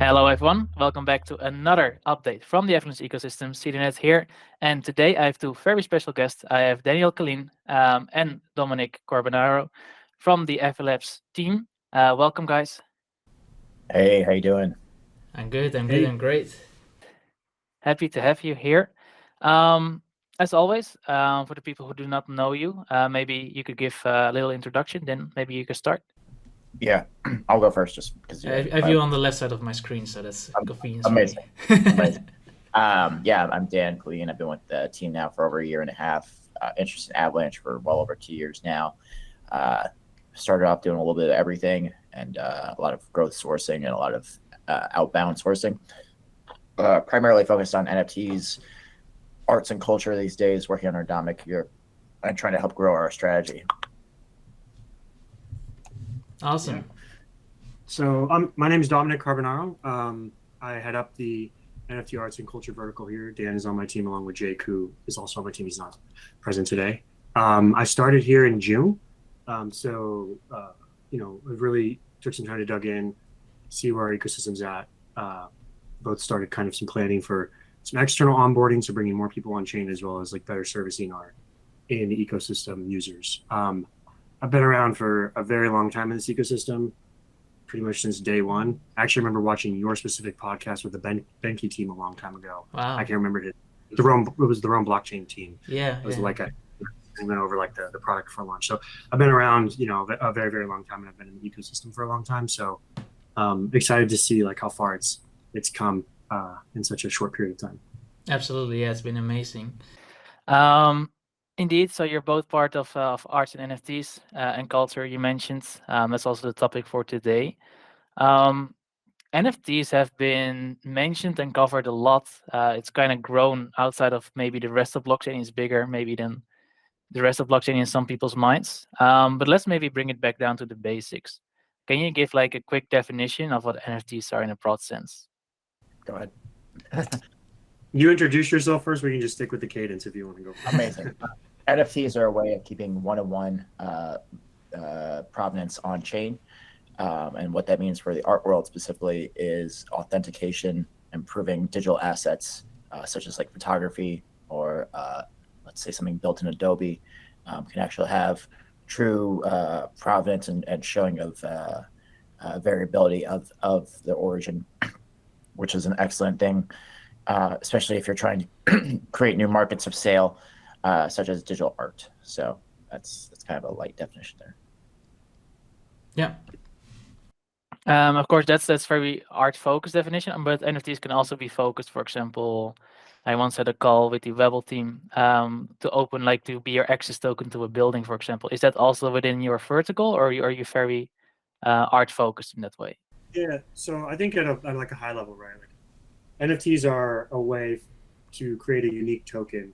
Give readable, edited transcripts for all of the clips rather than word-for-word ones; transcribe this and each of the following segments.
Hello, everyone. Welcome back to another update from the Avalanche ecosystem. CDNet here. And today I have two very special guests. I have Killeen and Dominic Carbonaro from the Ava Labs team. Welcome, guys. Hey, how you doing? I'm good. I'm good. Hey, I'm great. Happy to have you here. As always, for the people who do not know you, maybe you could give a little introduction, then maybe you can start. Yeah, I'll go first just because I have you on the left side of my screen, so that's convenient. amazing. For me. Amazing. Yeah, I'm Dan Killeen. I've been with the team now for over a year and a half. Interested in Avalanche for well over 2 years now. Started off doing a little bit of everything and a lot of growth sourcing and a lot of outbound sourcing. Primarily focused on NFTs, arts and culture these days, working on our Dominic here and trying to help grow our strategy. Awesome. so my name is Dominic Carbonaro. I head up the NFT Arts and Culture vertical here. Dan is on my team along with Jake, who is also on my team. He's not present today. I started here in June. I really took some time to dug in, see where our ecosystem's at. Both started kind of some planning for some external onboarding, so bringing more people on chain, as well as like better servicing our in the ecosystem users. I've been around for a very long time in this ecosystem, pretty much since day one. I actually remember watching your specific podcast with the Benke team a long time ago. Wow. I can't remember it. It was the Rome blockchain team. Yeah. It was yeah. like I went over like the product for launch. So I've been around, a very, very long time, and I've been in the ecosystem for a long time. So excited to see like how far it's come in such a short period of time. Absolutely. Yeah, it's been amazing. Indeed, so you're both part of arts and NFTs and culture you mentioned. That's also the topic for today. NFTs have been mentioned and covered a lot. It's kind of grown outside of maybe the rest of blockchain is bigger maybe than the rest of blockchain in some people's minds. But let's maybe bring it back down to the basics. Can you give like a quick definition of what NFTs are in a broad sense? Go ahead. You introduce yourself first. We can just stick with the cadence if you want to go. Amazing. NFTs are a way of keeping one-on-one provenance on chain. And what that means for the art world specifically is authentication, improving digital assets, such as like photography or let's say something built in Adobe, can actually have true provenance and showing of variability of the origin, which is an excellent thing, especially if you're trying to create new markets of sale, such as digital art. So that's kind of a light definition there. Yeah. Of course, that's very art focused definition, but NFTs can also be focused. For example, I once had a call with the Webble team to open like to be your access token to a building, for example. Is that also within your vertical, or are you very art focused in that way? Yeah, so I think at like a high level, right? Like NFTs are a way to create a unique token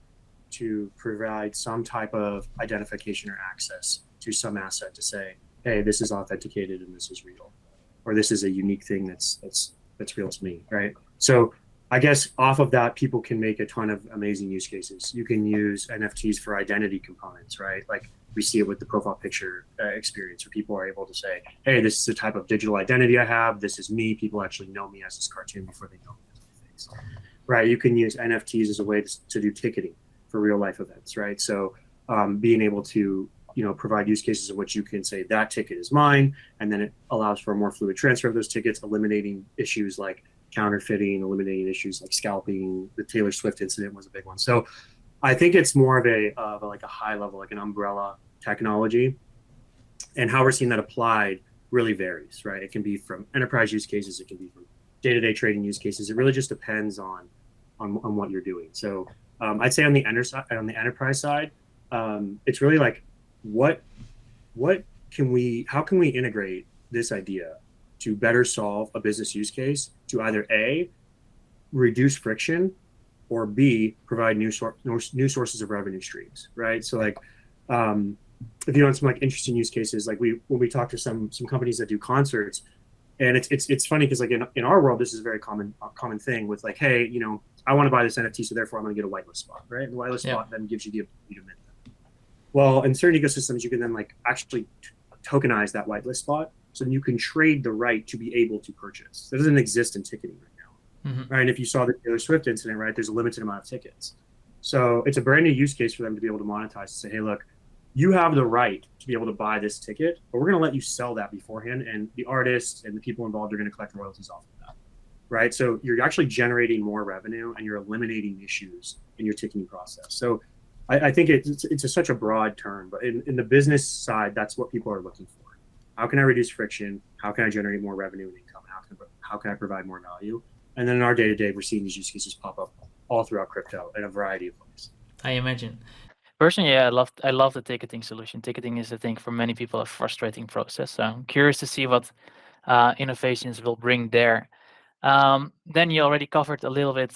to provide some type of identification or access to some asset to say, hey, this is authenticated and this is real, or this is a unique thing that's real to me, right? So I guess off of that, people can make a ton of amazing use cases. You can use NFTs for identity components, right? Like we see it with the profile picture experience, where people are able to say, hey, this is the type of digital identity I have. This is me. People actually know me as this cartoon before they know me as my face, right? You can use NFTs as a way to do ticketing for real life events, right? So being able to provide use cases in which you can say that ticket is mine, and then it allows for a more fluid transfer of those tickets, eliminating issues like counterfeiting, eliminating issues like scalping. The Taylor Swift incident was a big one. So I think it's more of a high level, like an umbrella technology, and how we're seeing that applied really varies, right? It can be from enterprise use cases, it can be from day-to-day trading use cases. It really just depends on what you're doing. So I'd say on the enterprise side, it's really like how can we integrate this idea to better solve a business use case to either A, reduce friction, or B, provide new sources of revenue streams, right? So like, if you want some like interesting use cases, like when we talk to some companies that do concerts, and it's funny because like in our world, this is a very common thing with like, hey, I want to buy this NFT, so therefore I'm going to get a whitelist spot, right? And the whitelist spot then gives you the ability to mint them. Well, in certain ecosystems, you can then like actually tokenize that whitelist spot so then you can trade the right to be able to purchase. That doesn't exist in ticketing right now, right? And if you saw the Taylor Swift incident, right, there's a limited amount of tickets. So it's a brand new use case for them to be able to monetize and say, hey, look, you have the right to be able to buy this ticket, but we're going to let you sell that beforehand, and the artists and the people involved are going to collect royalties off of that, right? So you're actually generating more revenue and you're eliminating issues in your ticketing process. So I think it's such a broad term, but in the business side, that's what people are looking for. How can I reduce friction? How can I generate more revenue and income? How can I provide more value? And then in our day-to-day, we're seeing these use cases pop up all throughout crypto in a variety of ways. I imagine. Personally, yeah, I love the ticketing solution. Ticketing is, I think, for many people a frustrating process. So I'm curious to see what innovations will bring there. Then you already covered a little bit,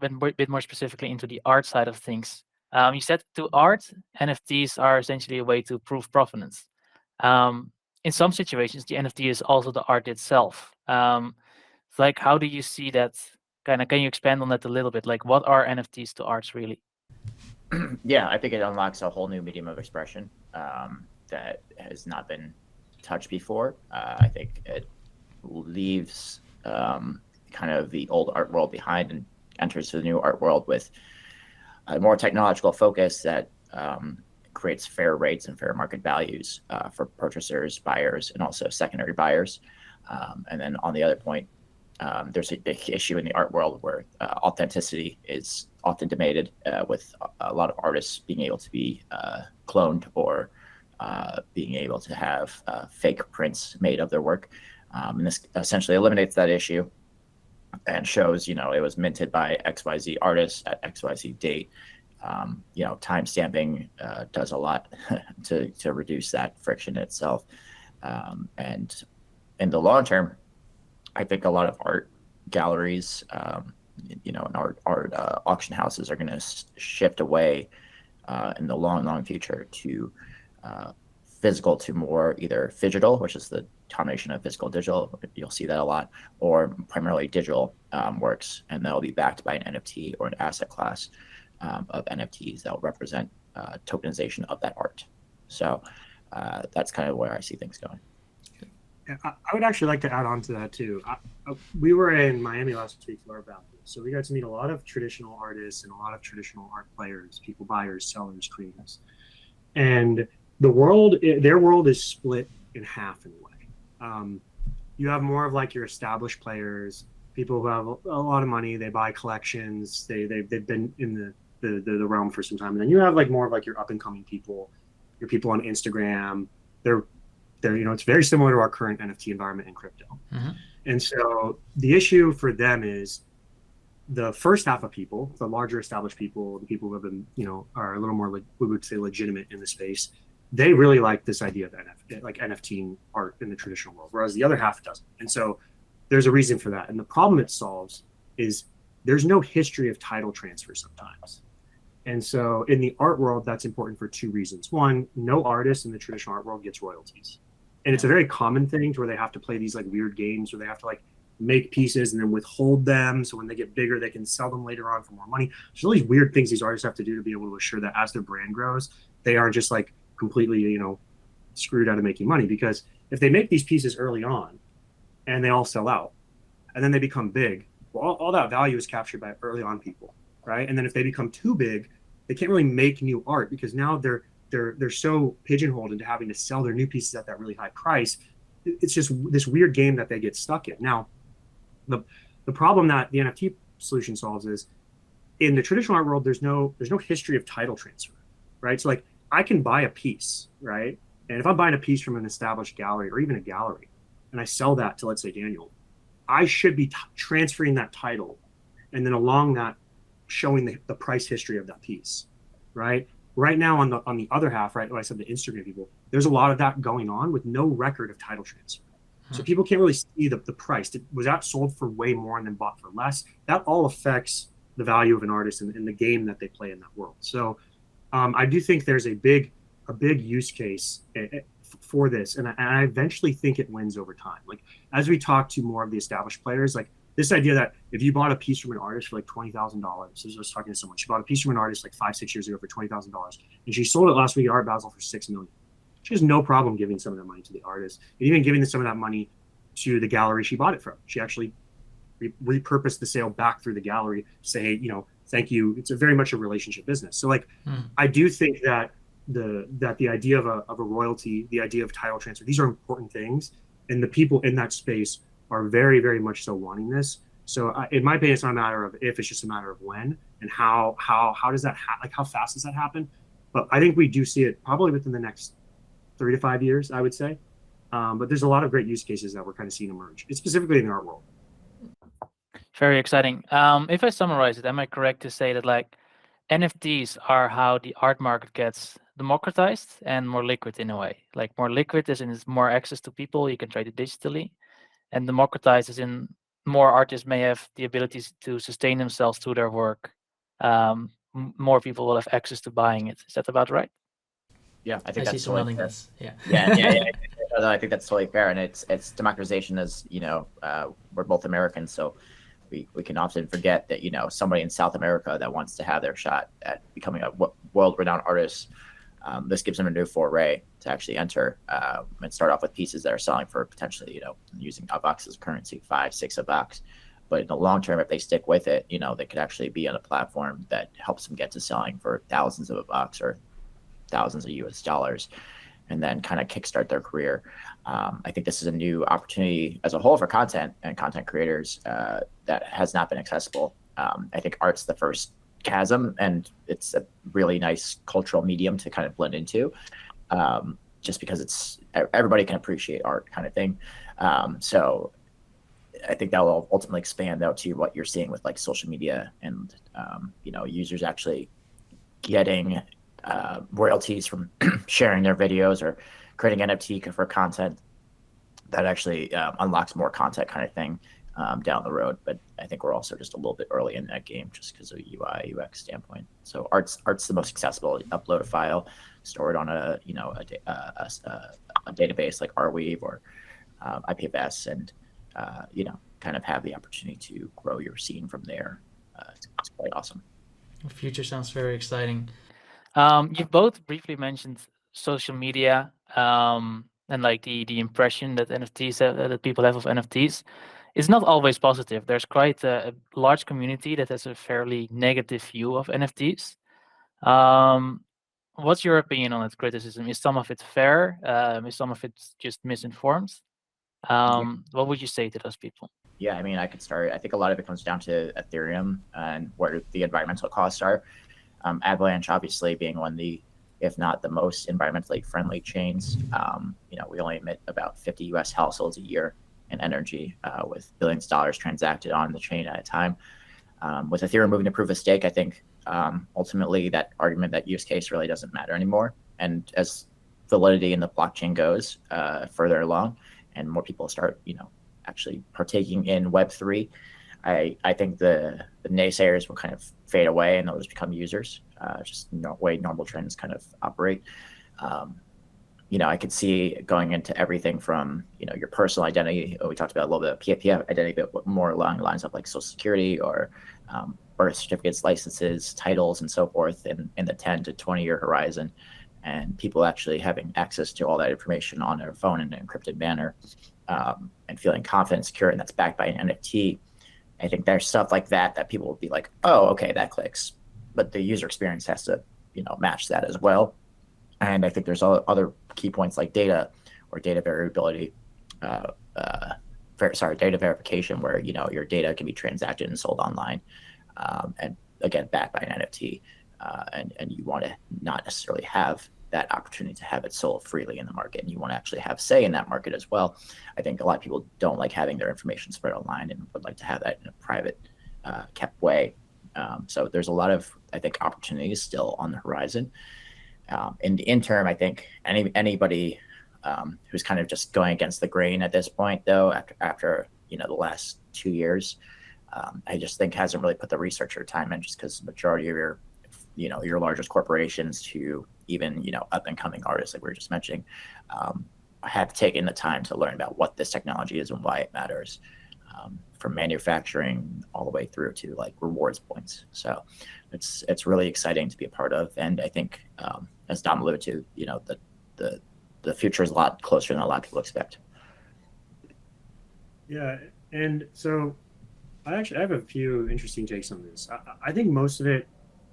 went a bit more specifically into the art side of things. You said to art, NFTs are essentially a way to prove provenance. In some situations, the NFT is also the art itself. Like, how do you see that? Can you expand on that a little bit? Like, what are NFTs to arts really? Yeah, I think it unlocks a whole new medium of expression that has not been touched before. I think it leaves kind of the old art world behind and enters the new art world with a more technological focus that creates fair rates and fair market values for purchasers, buyers, and also secondary buyers. And then on the other point, there's a big issue in the art world where authenticity is often debated, with a lot of artists being able to be cloned or being able to have fake prints made of their work. And this essentially eliminates that issue and shows, it was minted by XYZ artist at XYZ date. Time stamping does a lot to reduce that friction itself. And in the long term, I think a lot of art galleries, and art auction houses are going to shift away in the long future to physical to more either phygital, which is the combination of physical digital. You'll see that a lot, or primarily digital works, and they'll be backed by an NFT or an asset class of NFTs that will represent tokenization of that art. So that's kind of where I see things going. I would actually like to add on to that too. We were in Miami last week for our Valley, so we got to meet a lot of traditional artists and a lot of traditional art players, people, buyers, sellers, creators, and their world is split in half in a way. You have more of like your established players, people who have a lot of money, they buy collections, they've been in the realm for some time, and then you have like more of like your up and coming people, your people on Instagram. They're it's very similar to our current NFT environment in crypto. Mm-hmm. And so the issue for them is the first half of people, the larger established people, the people who have been, are a little more, we would say, legitimate in the space. They really like this idea of NFT art in the traditional world, whereas the other half doesn't. And so there's a reason for that. And the problem it solves is there's no history of title transfer sometimes. And so in the art world, that's important for two reasons. One, no artist in the traditional art world gets royalties. And it's a very common thing to where they have to play these like weird games where they have to like make pieces and then withhold them. So when they get bigger, they can sell them later on for more money. There's all these weird things these artists have to do to be able to assure that as their brand grows, they aren't just like completely, screwed out of making money. Because if they make these pieces early on and they all sell out and then they become big, well, all that value is captured by early on people, right? And then if they become too big, they can't really make new art because now they're so pigeonholed into having to sell their new pieces at that really high price. It's just this weird game that they get stuck in. Now, the problem that the NFT solution solves is in the traditional art world, there's no history of title transfer, right? So like I can buy a piece, right? And if I'm buying a piece from an established gallery or even a gallery, and I sell that to, let's say, Daniel, I should be transferring that title, and then along that, showing the price history of that piece, right? Right now on the other half, right, like I said, the Instagram people, there's a lot of that going on with no record of title transfer. So people can't really see the price. Was that sold for way more and then bought for less? That all affects the value of an artist and the game that they play in that world. So I do think there's a big use case for this, and I eventually think it wins over time. Like as we talk to more of the established players, like this idea that if you bought a piece from an artist for like $20,000, I was talking to someone, she bought a piece from an artist like 5-6 years ago for $20,000, and she sold it last week at Art Basel for $6 million. she has no problem giving some of that money to the artist, and even giving some of that money to the gallery she bought it from. She actually repurposed the sale back through the gallery to say, hey, thank you. It's very much a relationship business. So like, I do think that the idea of a royalty, the idea of title transfer, these are important things, and the people in that space are very, very much so wanting this. So in my opinion, it's not a matter of if, it's just a matter of when and how does that how fast does that happen? But I think we do see it probably within the next 3 to 5 years, I would say. But there's a lot of great use cases that we're kind of seeing emerge. It's specifically in the art world. Very exciting. If I summarize it, am I correct to say that like NFTs are how the art market gets democratized and more liquid in a way? Like more liquid as in it's more access to people, you can trade it digitally, and democratized as in more artists may have the abilities to sustain themselves through their work. More people will have access to buying it. Is that about right? Yeah, I think I see that's some totally nodding fair. heads. Yeah. Yeah. No, I think that's totally fair, and it's democratization. As we're both Americans, so we can often forget that somebody in South America that wants to have their shot at becoming a world-renowned artist. This gives them a new foray to actually enter and start off with pieces that are selling for potentially, using Avax as currency, 5-6 Avax. But in the long term, if they stick with it, they could actually be on a platform that helps them get to selling for thousands of Avax or thousands of US dollars, and then kind of kickstart their career. I think this is a new opportunity as a whole for content and content creators that has not been accessible. I think art's the first chasm, and it's a really nice cultural medium to kind of blend into, just because everybody can appreciate art kind of thing. So I think that will ultimately expand out to what you're seeing with like social media and users actually getting royalties from sharing their videos or creating NFT for content that actually unlocks more content kind of thing down the road. But I think we're also just a little bit early in that game just because of UI UX standpoint. So art's the most accessible. You upload a file, store it on a database like Arweave or IPFS, and kind of have the opportunity to grow your scene from there. It's quite awesome. The future sounds very exciting. You've both briefly mentioned social media and like the impression that NFTs that people have of NFTs is not always positive. There's quite a large community that has a fairly negative view of NFTs. What's your opinion on that criticism? Is some of it fair? Is some of it just misinformed? What would you say to those people? Yeah, I mean, I could start. I think a lot of it comes down to Ethereum and where the environmental costs are. Avalanche, obviously, being one of the, if not the most environmentally friendly chains. We only emit about 50 US households a year in energy, with billions of dollars transacted on the chain at a time. With Ethereum moving to proof of stake, I think ultimately that argument, that use case really doesn't matter anymore. And as validity in the blockchain goes further along and more people start, actually partaking in Web3, I think the naysayers will kind of fade away and they'll just become users, just way normal trends kind of operate. I could see going into everything from, your personal identity. We talked about a little bit of PFP identity, but more along the lines of like social security or birth certificates, licenses, titles, and so forth in the 10 to 20 year horizon. And people actually having access to all that information on their phone in an encrypted manner, and feeling confident, secure, and that's backed by an NFT. I think there's stuff like that people will be like, oh, okay, that clicks. But the user experience has to, match that as well. And I think there's other key points like data or data variability, data verification, where, your data can be transacted and sold online. And again, backed by an NFT. And you want to not necessarily have that opportunity to have it sold freely in the market, and you want to actually have say in that market as well. I think a lot of people don't like having their information spread online and would like to have that in a private, kept way. So there's a lot of, I think, opportunities still on the horizon. In the interim, I think anybody who's kind of just going against the grain at this point, though, after the last 2 years, I just think hasn't really put the research or time in, just because the majority of your largest corporations to even, up and coming artists, like we were just mentioning, have taken the time to learn about what this technology is and why it matters, from manufacturing all the way through to like rewards points. So it's really exciting to be a part of. And I think, as Dom alluded to, the the future is a lot closer than a lot of people expect. Yeah, and so I have a few interesting takes on this. I think most of it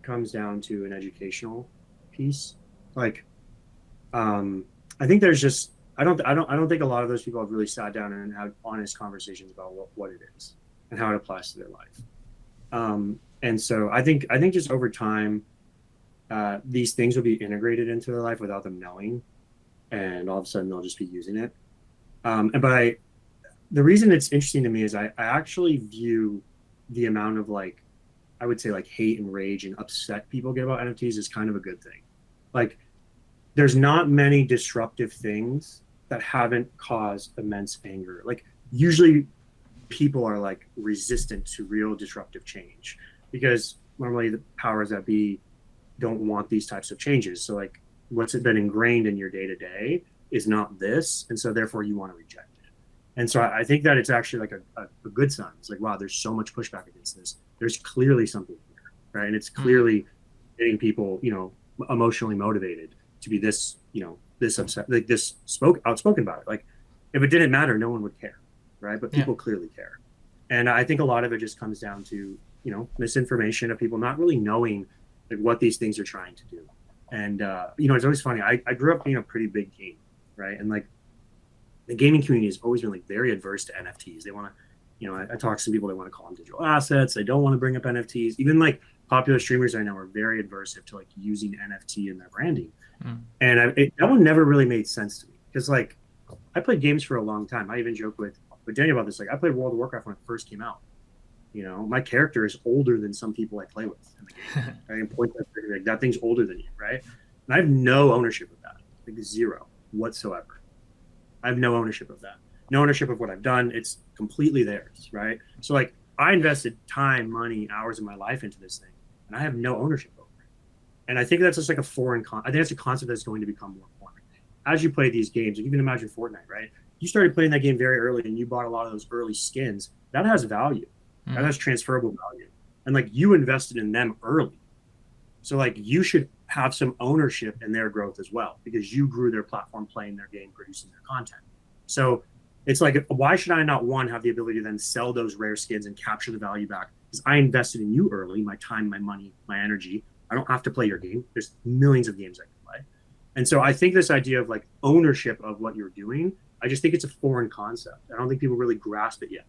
comes down to an educational piece. Like, I think there's just I don't think a lot of those people have really sat down and had honest conversations about what it is and how it applies to their life. And so I think just over time, these things will be integrated into their life without them knowing, and all of a sudden they'll just be using it. The reason it's interesting to me is I actually view the amount of I would say hate and rage and upset people get about NFTs is kind of a good thing. Like, there's not many disruptive things that haven't caused immense anger. Like, usually people are resistant to real disruptive change because normally the powers that be don't want these types of changes. So what's been ingrained in your day to day is not this, and so therefore you want to reject it. And so I think that it's actually a good sign. It's wow, there's so much pushback against this. There's clearly something here, right? And it's clearly getting people, emotionally motivated to be this upset, outspoken about it. If it didn't matter, no one would care, right? But people clearly care. And I think a lot of it just comes down to, misinformation of people not really knowing what these things are trying to do. And, it's always funny. I grew up being a pretty big gamer, right? And the gaming community has always been very adverse to NFTs. They want to, I talk to some people, they want to call them digital assets. They don't want to bring up NFTs. Even popular streamers I know are very aversive to using NFT in their branding. And that one never really made sense to me because I played games for a long time. I even joke with Daniel about this. I played World of Warcraft when it first came out. My character is older than some people I play with in the game. I can point that thing's older than you, right? And I have no ownership of that, zero whatsoever. I have no ownership of that. No ownership of what I've done. It's completely theirs, right? So I invested time, money, hours of my life into this thing, and I have no ownership over it. And I think that's just a foreign I think that's a concept that's going to become more important. As you play these games, you can imagine Fortnite, right? You started playing that game very early and you bought a lot of those early skins. That has value. That has transferable value. And you invested in them early. So you should have some ownership in their growth as well because you grew their platform, playing their game, producing their content. So it's why should I not, one, have the ability to then sell those rare skins and capture the value back? Because I invested in you early, my time, my money, my energy. I don't have to play your game. There's millions of games I can play. And so I think this idea of ownership of what you're doing, I just think it's a foreign concept. I don't think people really grasp it yet.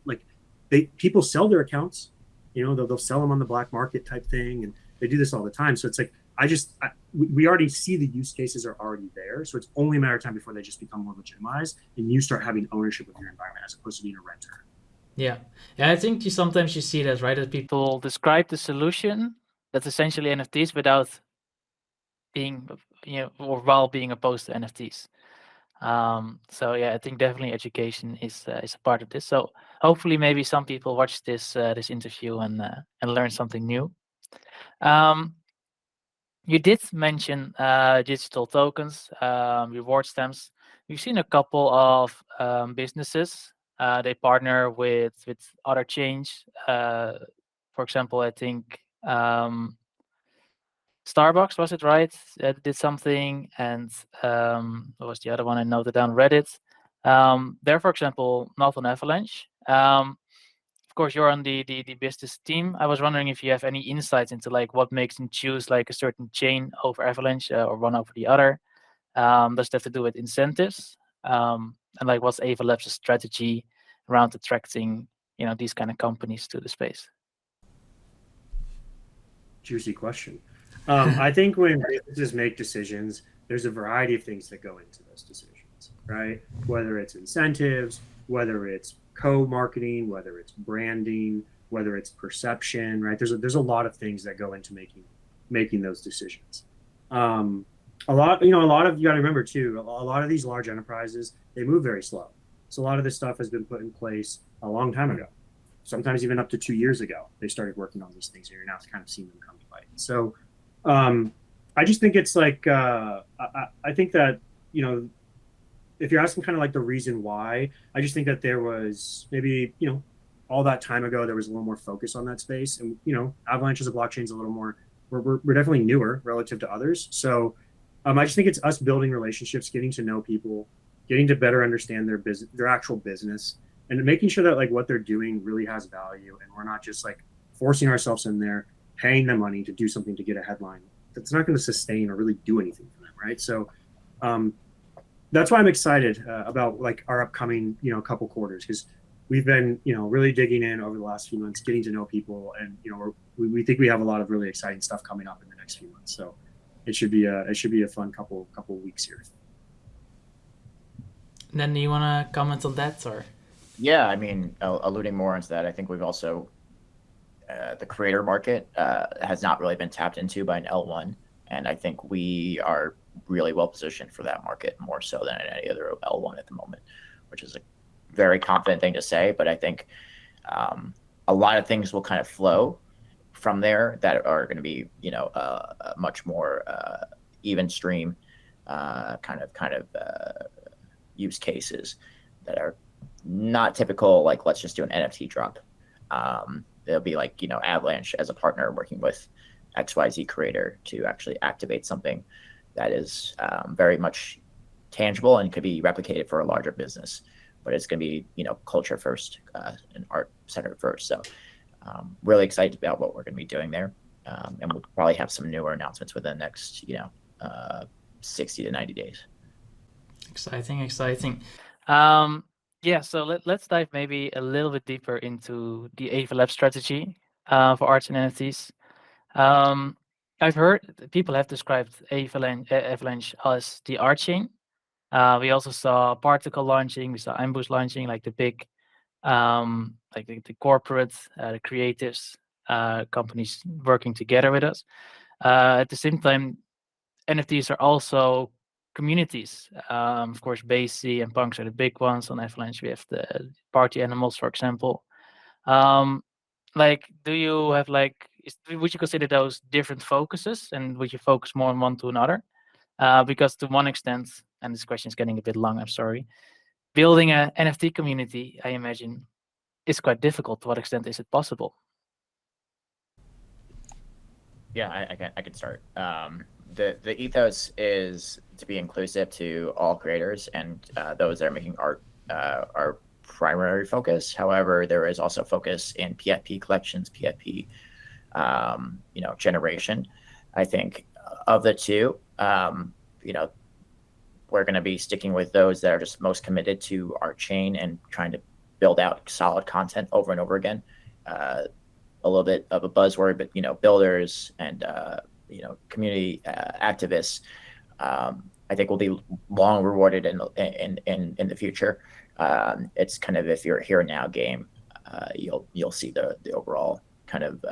People sell their accounts, they'll sell them on the black market type thing. And they do this all the time. So it's we already see the use cases are already there. So it's only a matter of time before they just become more legitimized and you start having ownership of your environment as opposed to being a renter. Yeah. I think sometimes you see that, right? That People describe the solution that's essentially NFTs without being, or while being opposed to NFTs. So I think definitely education is a part of this. So hopefully maybe some people watch this interview and learn something new. You did mention digital tokens, reward stamps. We've seen a couple of businesses. They partner with other chains. For example, I think Starbucks, was it right? Did something, and what was the other one? I noted down Reddit. They're, for example, not on Avalanche. Of course, you're on the business team. I was wondering if you have any insights into what makes them choose a certain chain over Avalanche or one over the other. Does it have to do with incentives? And what's Ava Labs' strategy around attracting these kind of companies to the space? Juicy question. I think when businesses make decisions, there's a variety of things that go into those decisions, right? Whether it's incentives, whether it's co-marketing, whether it's branding, whether it's perception, right? There's a lot of things that go into making those decisions. A lot of, you got to remember too, a lot of these large enterprises, they move very slow. So a lot of this stuff has been put in place a long time ago. Sometimes even up to 2 years ago, they started working on these things, and you're now kind of seeing them come to light. So I just think it's I think that, if you're asking kind of the reason why, I just think that there was maybe, all that time ago, there was a little more focus on that space. And, Avalanche as a blockchain is a little more, we're definitely newer relative to others. So I just think it's us building relationships, getting to know people, getting to better understand their business, their actual business, and making sure that like what they're doing really has value, and we're not just like forcing ourselves in there, paying them money to do something to get a headline that's not going to sustain or really do anything for them, right? So that's why I'm excited about like our upcoming, couple quarters, because we've been, really digging in over the last few months, getting to know people, and we think we have a lot of really exciting stuff coming up in the next few months. So it should be a fun couple weeks here. Then do you want to comment on that, or? Yeah, I mean, alluding more into that, I think we've also the creator market has not really been tapped into by an L1, and I think we are really well positioned for that market, more so than any other L1 at the moment, which is a very confident thing to say. But I think a lot of things will kind of flow from there that are going to be, a much more even stream kind of use cases that are not typical. Like, let's just do an NFT drop. It'll be like, Avalanche as a partner working with XYZ creator to actually activate something that is very much tangible and could be replicated for a larger business. But it's going to be, culture first and art centered first. So really excited about what we're going to be doing there. And we'll probably have some newer announcements within the next, 60 to 90 days. Exciting. Yeah, so let's dive maybe a little bit deeper into the Ava Labs strategy for arts and NFTs. I've heard people have described Avalanche as the art chain. We also saw Particle launching, we saw Ambush launching, like the big, like the corporate, the creatives, companies working together with us. At the same time, NFTs are also communities. Of course, Basie and Punks are the big ones. On Avalanche, we have the party animals, for example. Like, do you have would you consider those different focuses, and would you focus more on one to another? Because to one extent, and this question is getting a bit long, I'm sorry, building a NFT community, I imagine, is quite difficult. To what extent is it possible? Yeah, I can start. The ethos is to be inclusive to all creators, and those that are making art are primary focus. However, there is also focus in PFP collections, PFP, generation. I think of the two, we're going to be sticking with those that are just most committed to our chain and trying to build out solid content over and over again. A little bit of a buzzword, but builders and community activists, I think will be long rewarded in the future. It's kind of, if you're a here and now game, you'll see the overall kind of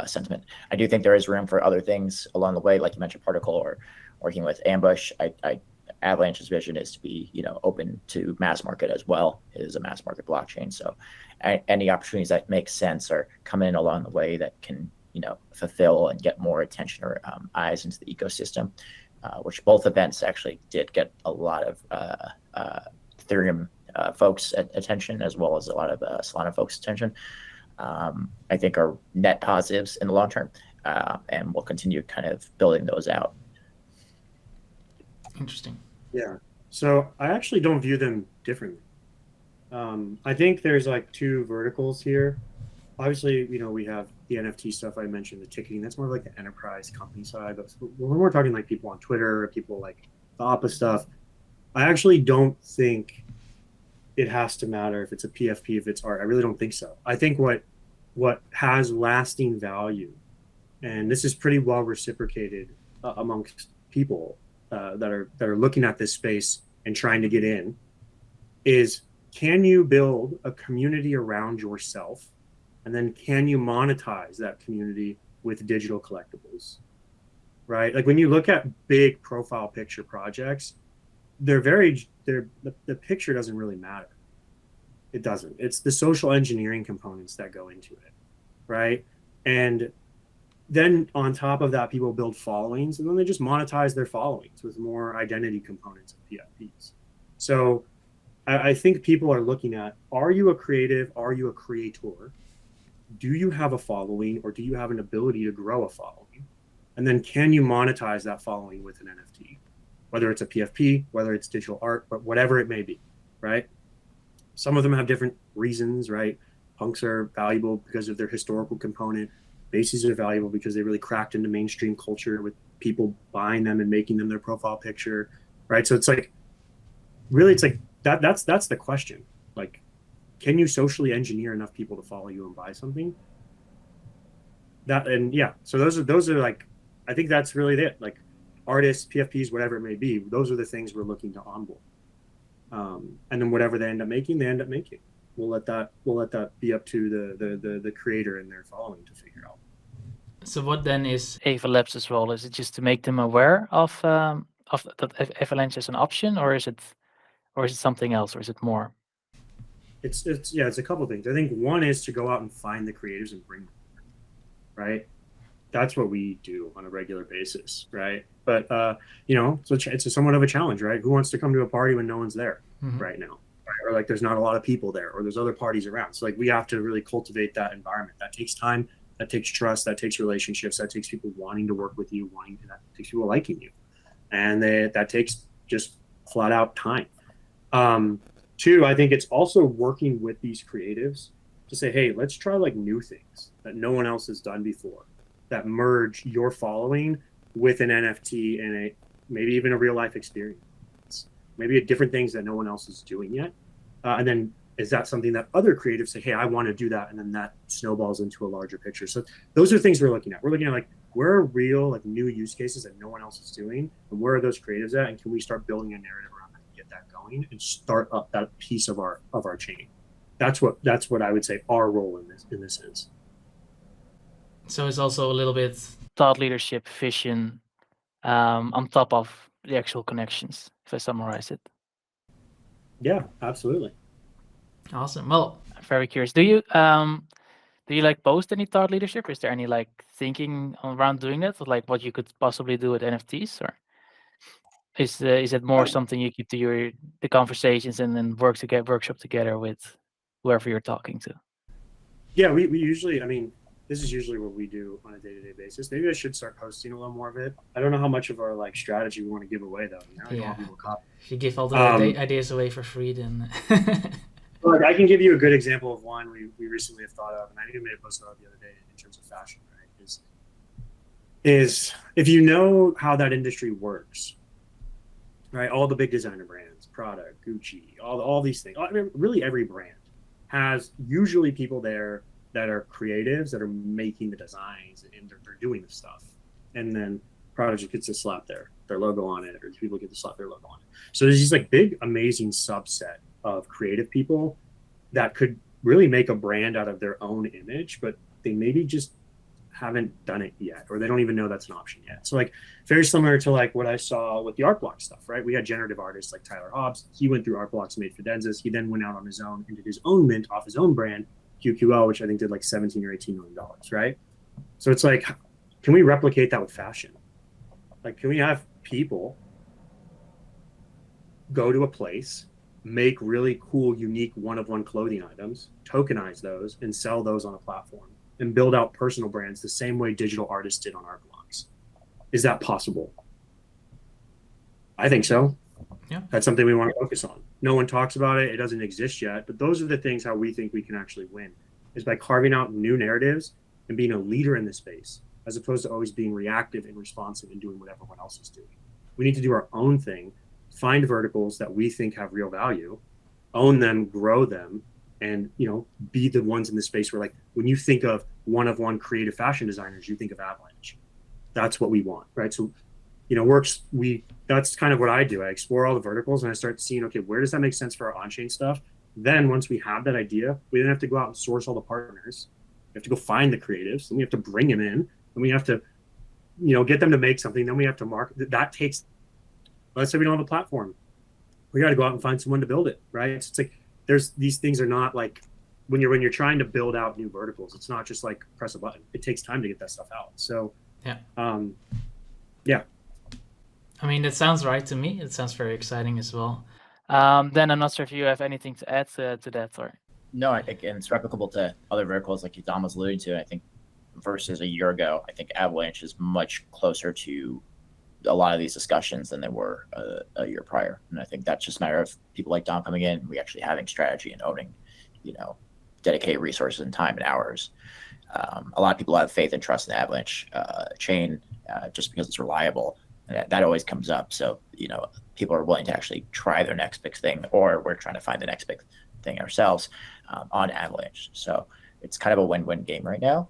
sentiment. I do think there is room for other things along the way, like you mentioned, Particle or working with Ambush. Avalanche's vision is to be, open to mass market as well. It is a mass market blockchain. So any opportunities that make sense or come in along the way that can, fulfill and get more attention or eyes into the ecosystem, which both events actually did get a lot of Ethereum folks' attention, as well as a lot of Solana folks' attention, I think are net positives in the long term, and we'll continue kind of building those out. Interesting. Yeah. So I actually don't view them differently. I think there's like two verticals here. Obviously, we have the NFT stuff I mentioned, the ticketing. That's more like the enterprise company side. But when we're talking like people on Twitter, or people like the Appa stuff, I actually don't think it has to matter if it's a PFP, if it's art. I really don't think so. I think what has lasting value, and this is pretty well reciprocated amongst people that are looking at this space and trying to get in, is, can you build a community around yourself, and then can you monetize that community with digital collectibles, right? Like when you look at big profile picture projects, the picture doesn't really matter. It doesn't. It's the social engineering components that go into it, right? And then on top of that, people build followings, and then they just monetize their followings with more identity components of PFPs. So I think people are looking at, are you a creative? Are you a creator? Do you have a following, or do you have an ability to grow a following? And then can you monetize that following with an NFT? whether it's a PFP, whether it's digital art, but whatever it may be, right? Some of them have different reasons, right? Punks are valuable because of their historical component. Bases are valuable because they really cracked into mainstream culture with people buying them and making them their profile picture, right? So it's like, really, it's like that's the question. Like, can you socially engineer enough people to follow you and buy something? So those are like, I think that's really it. Like artists, PFPs, whatever it may be, those are the things we're looking to onboard. And then whatever they end up making, We'll let that be up to the creator and their following to figure out. So what then is Ava Labs' role? Is it just to make them aware of that Avalanche as an option, or is it something else, or is it more? It's a couple of things. I think one is to go out and find the creatives and bring them, right? That's what we do on a regular basis, right? But so it's somewhat of a challenge, right? Who wants to come to a party when no one's there right now, right? Or like there's not a lot of people there, or there's other parties around. So like we have to really cultivate that environment. That takes time, that takes trust, that takes relationships, that takes people wanting to work with you, that takes people liking you, and that takes just flat out time. Two, I think it's also working with these creatives to say, hey, let's try like new things that no one else has done before, that merge your following with an NFT and maybe even a real life experience, maybe different things that no one else is doing yet. And then is that something that other creatives say, hey, I want to do that, and then that snowballs into a larger picture. So those are things we're looking at. We're looking at like, where are real like new use cases that no one else is doing, and where are those creatives at, and can we start building a narrative around that and get that going and start up that piece of our chain? That's what I would say our role in this sense. so it's also a little bit Thought leadership, vision, on top of the actual connections, if I summarize it. Yeah, absolutely. awesome. Well, I'm very curious. Do you like post any thought leadership? Is there any like thinking around doing that, like what you could possibly do with NFTs, or is it more something you keep to the conversations and then workshop together with whoever you're talking to? Yeah, we usually, I mean, this is usually what we do on a day-to-day basis. Maybe I should start posting a little more of it. I don't know how much of our like strategy we want to give away though. You know, I don't want people to copy. if you give all the ideas away for free, then Like I can give you a good example of one we recently have thought of, and I even made a post about it the other day in terms of fashion, right? Is if you know how that industry works, right? All the big designer brands, Prada, Gucci, all these things. I mean, really every brand has usually people there that are creatives that are making the designs and they're doing the stuff. And then Prada just gets to slap their logo on it, or people get to slap their logo on it. So there's these like big, amazing subset of creative people that could really make a brand out of their own image, but they maybe just haven't done it yet, or they don't even know that's an option yet. So like very similar to like what I saw with the art block stuff, right? We had generative artists like Tyler Hobbs. He went through art blocks made Fidenzas. He then went out on his own and did his own mint off his own brand, QQL, which I think did like 17 or 18 million dollars, right? So it's like, can we replicate that with fashion? Like, can we have people go to a place, make really cool, unique one-of-one clothing items, tokenize those, and sell those on a platform, and build out personal brands the same way digital artists did on art blocks? Is that possible? I think so. Yeah. That's something we want to focus on. No one talks about it. It doesn't exist yet, but those are the things how we think we can actually win, is by carving out new narratives and being a leader in the space, as opposed to always being reactive and responsive and doing what everyone else is doing. We need to do our own thing, find verticals that we think have real value, own them, grow them, and be the ones in the space where, like, when you think of one-of-one creative fashion designers, you think of Avalanche. That's what we want, right? So that's kind of what I do. I explore all the verticals and I start seeing, okay, where does that make sense for our on-chain stuff? Then once we have that idea, we then have to go out and source all the partners. We have to go find the creatives, and we have to bring them in, and we have to, get them to make something. Then we have to market. That takes, let's say we don't have a platform. We got to go out and find someone to build it, right? It's like, these things are not like, when you're trying to build out new verticals, it's not just like press a button. It takes time to get that stuff out. So, yeah. I mean, that sounds right to me. It sounds very exciting as well. Then I'm not sure if you have anything to add to that, or No, again, it's replicable to other verticals like Dom was alluding to. I think versus a year ago, I think Avalanche is much closer to a lot of these discussions than they were a year prior. And I think that's just a matter of people like Dom coming in, we actually having strategy and owning, dedicated resources and time and hours. A lot of people have faith and trust in the Avalanche chain just because it's reliable. And that always comes up. So, people are willing to actually try their next big thing, or we're trying to find the next big thing ourselves on Avalanche. So it's kind of a win-win game right now.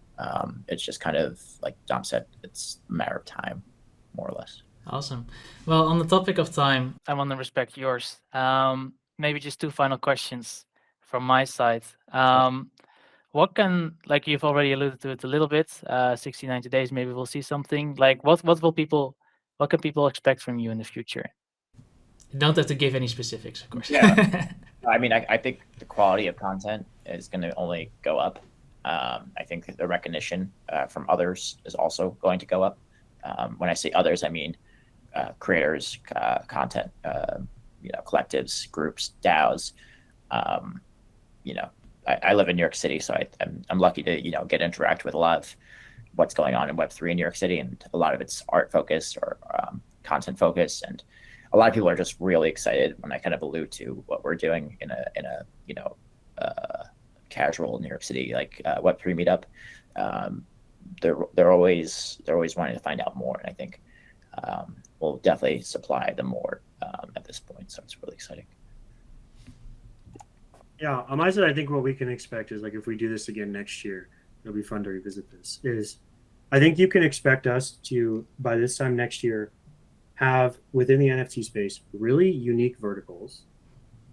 It's just kind of like Dom said, it's a matter of time, more or less. Awesome. Well, on the topic of time, I want to respect yours. Maybe just two final questions from my side. What can, like you've already alluded to it a little bit, 60, 90 days, maybe we'll see something. Like what can people expect from you in the future? you don't have to give any specifics, of course. Yeah. I mean, I think the quality of content is going to only go up. I think the recognition from others is also going to go up. When I say others, I mean creators, content, collectives, groups, DAOs. I live in New York City, so I'm lucky to get interact with a lot of what's going on in Web3 in New York City, and a lot of it's art focused or content focused, and a lot of people are just really excited when I kind of allude to what we're doing in a casual New York City like Web3 meetup. They're always wanting to find out more, and I think we'll definitely supply them more at this point. So it's really exciting. Yeah, on my side, I think what we can expect is, like, if we do this again next year, it'll be fun to revisit this. I think you can expect us to, by this time next year, have within the NFT space really unique verticals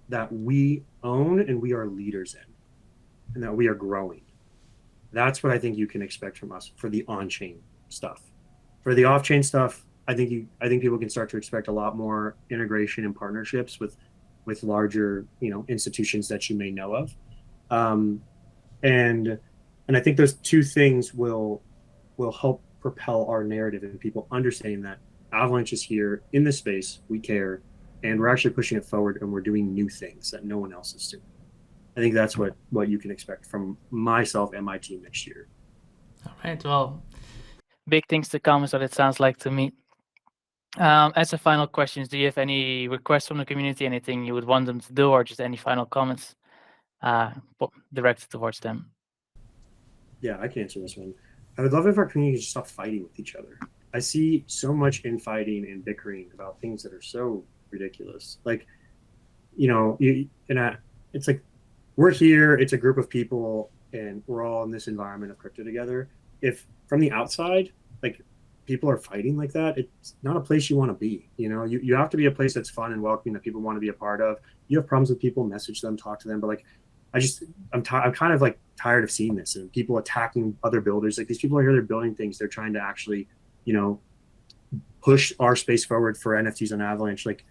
that we own and we are leaders in, and that we are growing. That's what I think you can expect from us for the on-chain stuff. For the off-chain stuff, I think people can start to expect a lot more integration and partnerships with larger, institutions that you may know of. And I think those two things will help propel our narrative and people understanding that Avalanche is here in this space, we care, and we're actually pushing it forward, and we're doing new things that no one else is doing. I think that's what you can expect from myself and my team next year. All right, well, Big things to come is what it sounds like to me. As a final questions, do you have any requests from the community, anything you would want them to do, or just any final comments directed towards them? Yeah, I can answer this one. I would love if our community could just stop fighting with each other. I see so much infighting and bickering about things that are so ridiculous. Like, it's like, we're here, it's a group of people, and we're all in this environment of crypto together. If from the outside, like, people are fighting like that, it's not a place you want to be. You have to be a place that's fun and welcoming that people want to be a part of. You have problems with people, message them, talk to them. But like, I'm kind of like tired of seeing this and people attacking other builders. Like, these people are here, they're building things. They're trying to actually, push our space forward for NFTs on Avalanche. Like,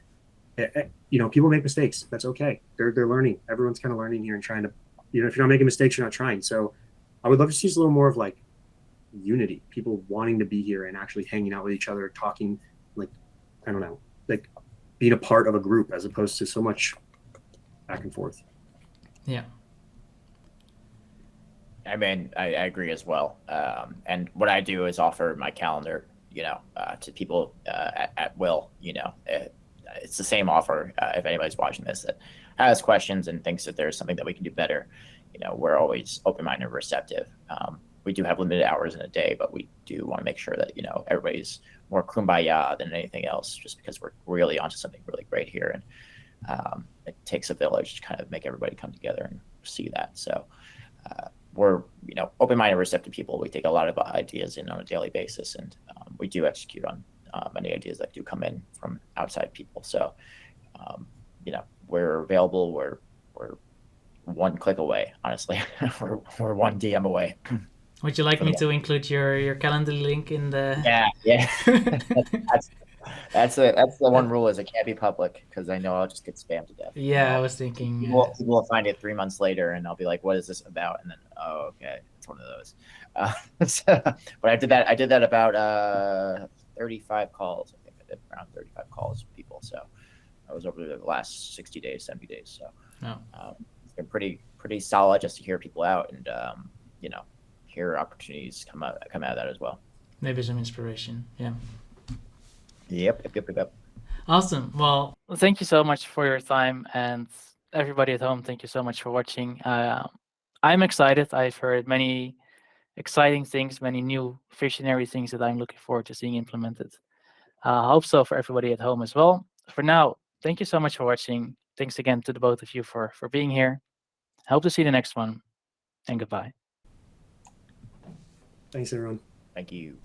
people make mistakes. That's okay. They're learning. Everyone's kind of learning here and trying to, if you're not making mistakes, you're not trying. So I would love to see a little more of like unity, people wanting to be here and actually hanging out with each other, talking, like, I don't know, like being a part of a group as opposed to so much back and forth. Yeah. I mean, I agree as well. And what I do is offer my calendar, to people at will. It's the same offer. If anybody's watching this that has questions and thinks that there's something that we can do better, we're always open-minded and receptive. We do have limited hours in a day, but we do want to make sure that, everybody's more kumbaya than anything else, just because we're really onto something really great here. And it takes a village to kind of make everybody come together and see that. So we're, open-minded, receptive people. We take a lot of ideas in on a daily basis, and we do execute on many ideas that do come in from outside people. So, we're available. We're one click away, honestly. we're one DM away. Would you like me to include your calendar link in the? Yeah. That's the one rule is it can't be public, because I know I'll just get spammed to death. Yeah, I was thinking. People will find it 3 months later, and I'll be like, "What is this about?" And then, oh, okay, it's one of those. But I did that about 35 calls. I think I did around 35 calls with people. So I was over the last 60 days, 70 days. So it's been pretty solid just to hear people out and hear opportunities come out of that as well. Maybe some inspiration. Yeah. Yep. Awesome. Well, Well, thank you so much for your time, and everybody at home, thank you so much for watching. I'm excited. I've heard many exciting things, many new visionary things that I'm looking forward to seeing implemented. I hope so for everybody at home as well. For now, thank you so much for watching. Thanks again to the both of you for being here. I hope to see you the next one, and goodbye. Thanks, everyone. Thank you.